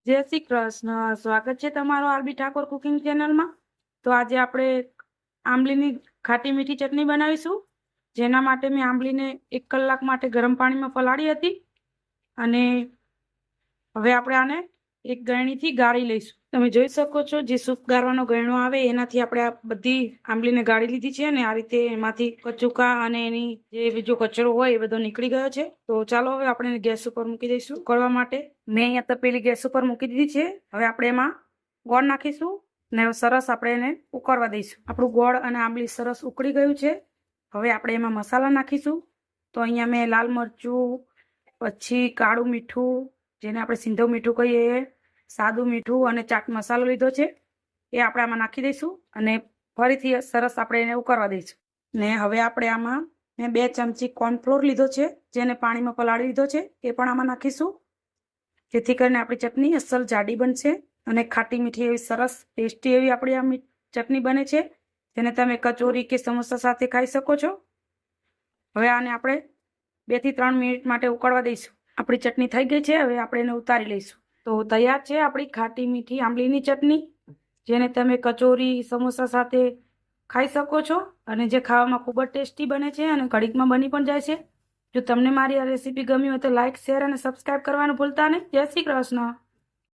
જય શ્રી કૃષ્ણ. સ્વાગત છે તમારો આરબી ઠાકોર કુકિંગ ચેનલમાં. તો આજે આપણે આંબલીની ખાટી મીઠી ચટણી બનાવીશું, જેના માટે મેં આંબલીને 1 કલાક માટે ગરમ પાણીમાં પલાળી હતી અને હવે આપણે આને એક ગળણીથી ગાળી લઈશું. તમે જોઈ શકો છો જે સૂપ ગાળવાનો ગળણો આવે એનાથી આપણે આ બધી આંબલીને ગાળી લીધી છે અને આ રીતે એમાંથી કચુકા અને એની જે બીજો કચરો હોય એ બધો નીકળી ગયો છે. તો ચાલો હવે આપણે ગેસ ઉપર મૂકી દઈશું ઉકળવા માટે. મેં અહીંયા તપેલી ગેસ ઉપર મૂકી દીધી છે. હવે આપણે એમાં ગોળ નાખીશું ને સરસ આપણે એને ઉકળવા દઈશું. આપણું ગોળ અને આંબલી સરસ ઉકળી ગયું છે. હવે આપણે એમાં મસાલા નાખીશું. તો અહીંયા મેં લાલ મરચું, પછી કાળું મીઠું જેને આપણે સિંધવ મીઠું કહીએ, સાદું મીઠું અને ચાટ મસાલો લીધો છે. એ આપણે આમાં નાખી દઈશું અને ફરીથી સરસ આપણે એને ઉકળવા દઈશું. ને હવે આપણે આમાં મેં 2 ચમચી કોર્નફ્લોર લીધો છે, જેને પાણીમાં પલાળી લીધો છે. એ પણ આમાં નાખીશું, જેથી કરીને આપણી ચટણી અસલ જાડી બનશે અને ખાટી મીઠી એવી સરસ ટેસ્ટી એવી આપણી આ ચટણી બને છે, જેને તમે કચોરી કે સમોસા સાથે ખાઈ શકો છો. હવે આને આપણે 2 થી 3 મિનિટ માટે ઉકળવા દઈશું. આપણી ચટણી થઈ ગઈ છે. હવે આપણે એને ઉતારી લઈશું. તો તૈયાર છે આપણી ખાટી મીઠી આંબલીની ચટણી, જેને તમે કચોરી સમોસા સાથે ખાઈ શકો છો અને જે ખાવામાં ખૂબ જ ટેસ્ટી બને છે અને ઘડીકમાં બની પણ જાય છે. જો તમને મારી આ રેસીપી ગમી હોય તો લાઇક, શેર અને સબસ્ક્રાઈબ કરવાનું ભૂલતા નહીં. જય શ્રી કૃષ્ણ.